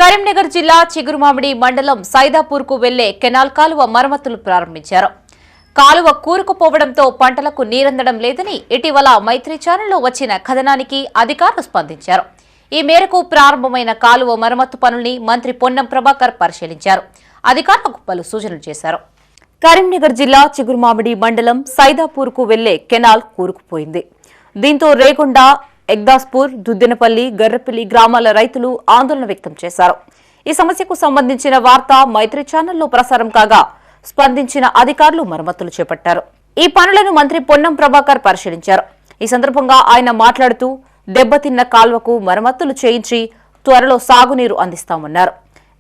కరీంనగర్ జిల్లా చిగురుమామిడి మండలం సైదాపూర్కు వెళ్లే కెనాల్ కాలువ మరమ్మతులు ప్రారంభించారు. కాలువ కూరుకుపోవడంతో పంటలకు నీరందడం లేదని ఇటీవల మైత్రి ఛానల్లో వచ్చిన కథనానికి అధికారులు స్పందించారు. ఈ మేరకు ప్రారంభమైన కాలువ మరమ్మతు పనుల్ని మంత్రి పొన్నం ప్రభాకర్ పరిశీలించారు. అధికారులకు పలు సూచనలు చేశారు. కరీంనగర్ జిల్లా చిగురుమామిడి మండలం సైదాపూర్కు వెళ్లే కెనాల్ కూరుకుపోయింది. దీంతో రేగొండ, ఎగ్దాస్పూర్, దుద్దినపల్లి, గర్రపల్లి గ్రామాల రైతులు ఆందోళన వ్యక్తం చేశారు. ఈ సమస్యకు సంబంధించిన వార్త మైత్రి ఛానల్లో ప్రసారం కాగా స్పందించిన అధికారులు మరమ్మతులు చేపట్టారు. ఈ పనులను మంత్రి పొన్నం ప్రభాకర్ పరిశీలించారు. ఈ సందర్భంగా ఆయన మాట్లాడుతూ దెబ్బతిన్న కాల్వకు మరమ్మతులు చేయించి త్వరలో సాగునీరు అందిస్తామన్నారు.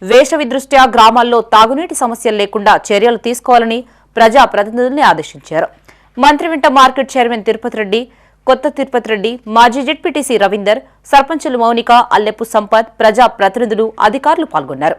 వేసవి దృష్ట్యా గ్రామాల్లో తాగునీటి సమస్యలు లేకుండా చర్యలు తీసుకోవాలని ప్రజాప్రతినిధుల్ని ఆదేశించారు. మంత్రి వెంట మార్కెట్ చైర్మన్ తిరుపతి రెడ్డి, కొత్త తిరుపతి రెడ్డి, మాజీ జెడ్పీటీసీ రవీందర్, సర్పంచులు మౌనిక, అల్లెపు సంపత్, ప్రజాప్రతినిధులు, అధికారులు పాల్గొన్నారు.